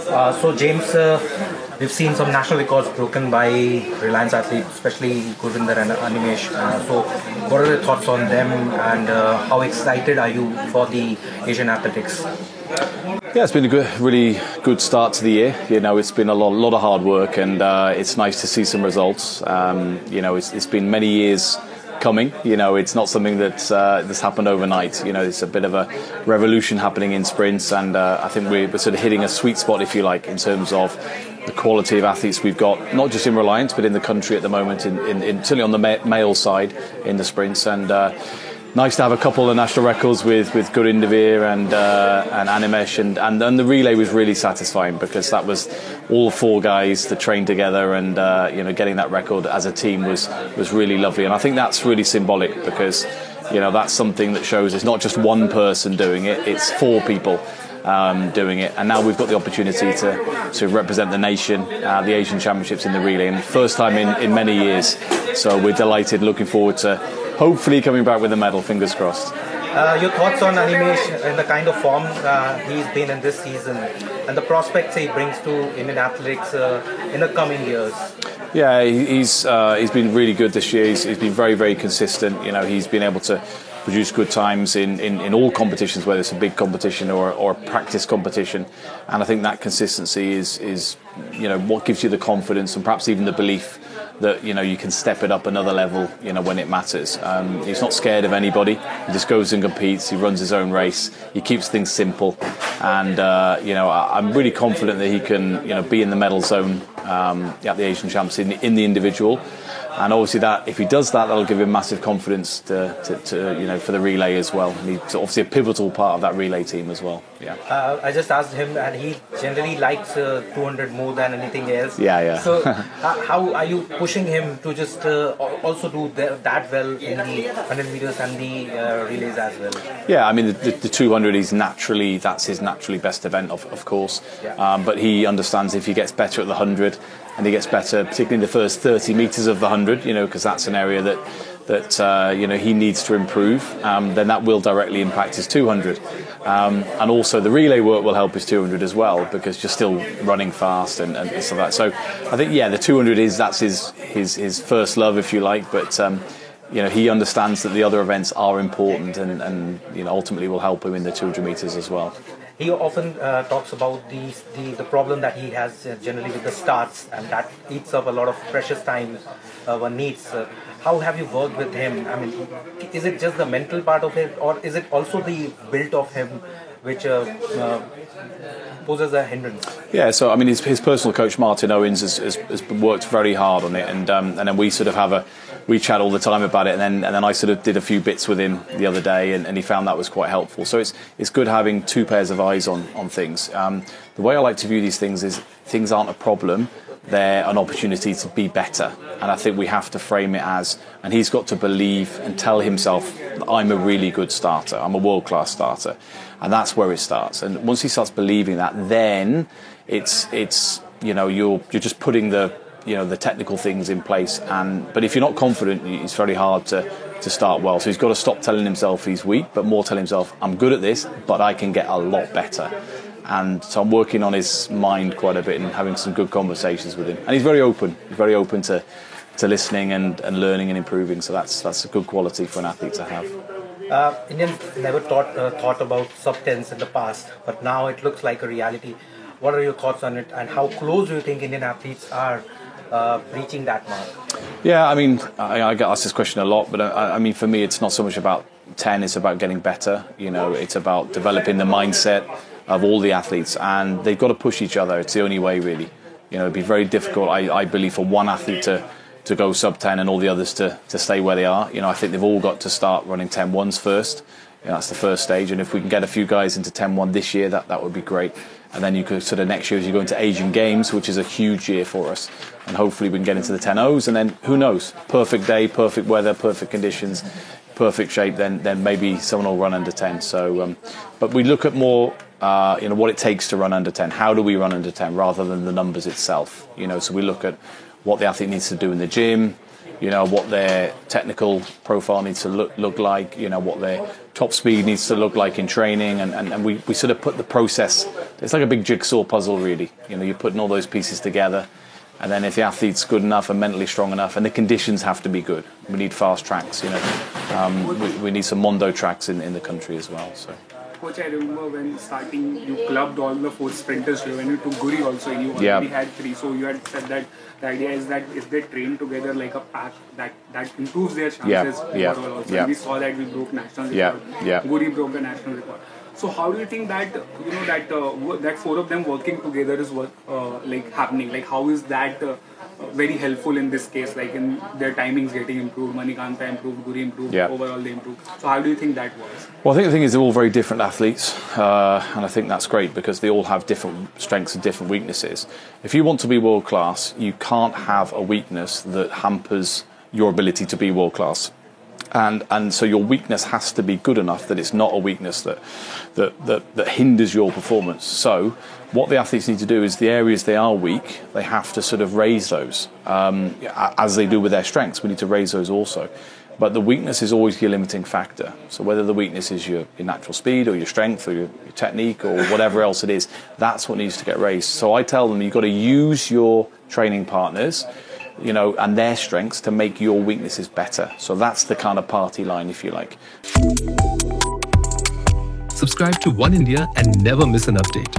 So James, we've seen some national records broken by Reliance athletes, especially Gurvinder and Animesh. So what are your thoughts on them, and how excited are you for the Asian athletics? Yeah, it's been a really good start to the year. You know, it's been a lot of hard work, and it's nice to see some results. You know, it's been many years coming. You know, it's not something that's happened overnight. You know, it's a bit of a revolution happening in sprints, and I think we're sort of hitting a sweet spot, if you like, in terms of the quality of athletes we've got, not just in Reliance but in the country at the moment, in certainly on the male side in the sprints. And nice to have a couple of national records with Gurinder and Animesh, and the relay was really satisfying because that was all four guys that trained together, and you know, getting that record as a team was really lovely. And I think that's really symbolic because, you know, that's something that shows it's not just one person doing it, it's four people doing it. And now we've got the opportunity to represent the nation, the Asian Championships in the relay, and first time in many years. So we're delighted, looking forward to hopefully coming back with a medal, fingers crossed. Your thoughts on Animesh and the kind of form he's been in this season, and the prospects he brings to Indian athletics in the coming years? Yeah, he's been really good this year. He's been very, very consistent. You know, he's been able to produce good times in all competitions, whether it's a big competition or a practice competition. And I think that consistency is you know, what gives you the confidence and perhaps even the belief that, you know, you can step it up another level, you know, when it matters. He's not scared of anybody. He just goes and competes. He runs his own race. He keeps things simple, and you know, I'm really confident that he can, you know, be in the medal zone at the Asian Champs in the individual. And obviously, that if he does that, that'll give him massive confidence to you know, for the relay as well. And he's obviously a pivotal part of that relay team as well. Yeah. I just asked him, and he generally likes 200 more than anything else. Yeah. So how are you pushing him to just also do that well in the 100 meters and the relays as well? Yeah, I mean, the 200 is that's his naturally best event, of course. Yeah. But he understands if he gets better at the 100, and he gets better, particularly in the first 30 metres of the 100, you know, because that's an area that you know, he needs to improve, then that will directly impact his 200. And also the relay work will help his 200 as well, because you're still running fast and stuff like that. So I think, yeah, the 200 that's his first love, if you like, but you know, he understands that the other events are important, and you know, ultimately will help him in the 200 metres as well. He often talks about the problem that he has generally with the starts, and that eats up a lot of precious time one needs. How have you worked with him? I mean, is it just the mental part of it, or is it also the build of him which poses a hindrance? Yeah, so I mean, his personal coach Martin Owens has worked very hard on it, and then we sort of we chat all the time about it, and then I sort of did a few bits with him the other day, and he found that was quite helpful. So it's good having two pairs of eyes on things. The way I like to view these things is things aren't a problem, they're an opportunity to be better. And I think we have to frame it as, and he's got to believe and tell himself, I'm a really good starter, I'm a world-class starter. And that's where it starts. And once he starts believing that, then it's you know, you're just putting the technical things in place. But if you're not confident, it's very hard to start well. So he's got to stop telling himself he's weak, but more tell himself, I'm good at this, but I can get a lot better. And so I'm working on his mind quite a bit and having some good conversations with him. And he's very open. He's very open to listening and learning and improving. So that's a good quality for an athlete to have. Indians never thought about sub-10s in the past, but now it looks like a reality. What are your thoughts on it, and how close do you think Indian athletes are reaching that mark? Yeah, I mean, I get asked this question a lot, but I mean, for me, it's not so much about 10, it's about getting better. You know, it's about developing the mindset of all the athletes, and they've got to push each other. It's the only way, really. You know, it'd be very difficult, I believe, for one athlete to go sub-10 and all the others to stay where they are. You know, I think they've all got to start running 10-1s first. You know, that's the first stage, and if we can get a few guys into 10-1 this year, that would be great. And then you could sort of next year, as you go into Asian Games, which is a huge year for us, and hopefully we can get into the 10-0s, and then who knows, perfect day, perfect weather, perfect conditions, perfect shape, then maybe someone will run under 10. So, but we look at more you know, what it takes to run under 10. How do we run under 10 rather than the numbers itself? You know, so we look at what the athlete needs to do in the gym, you know, what their technical profile needs to look like, you know, what their top speed needs to look like in training, and we sort of put the process, it's like a big jigsaw puzzle really, you know, you're putting all those pieces together, and then if the athlete's good enough and mentally strong enough, and the conditions have to be good, we need fast tracks, you know, we need some Mondo tracks in the country as well, so. Coach, I remember when starting, you clubbed all the 4 sprinters. When you took Guri also, you already had 3. So you had said that the idea is that if they train together like a pack, that improves their chances overall. Also, and we saw that we broke national record. Guri broke a national record. So how do you think that that 4 of them working together is like happening? Like how is that very helpful in this case? Like in their timings getting improved, Manikanta improved, Guri improved, overall they improved. So how do you think that was? Well, I think the thing is they're all very different athletes, and I think that's great because they all have different strengths and different weaknesses. If you want to be world class, you can't have a weakness that hampers your ability to be world class. And so your weakness has to be good enough that it's not a weakness that hinders your performance. So what the athletes need to do is the areas they are weak, they have to sort of raise those, as they do with their strengths. We need to raise those also. But the weakness is always your limiting factor. So whether the weakness is your natural speed or your strength or your technique or whatever else it is, that's what needs to get raised. So I tell them you've got to use your training partners, you know, and their strengths to make your weaknesses better. So that's the kind of party line, if you like. Subscribe to One India and never miss an update.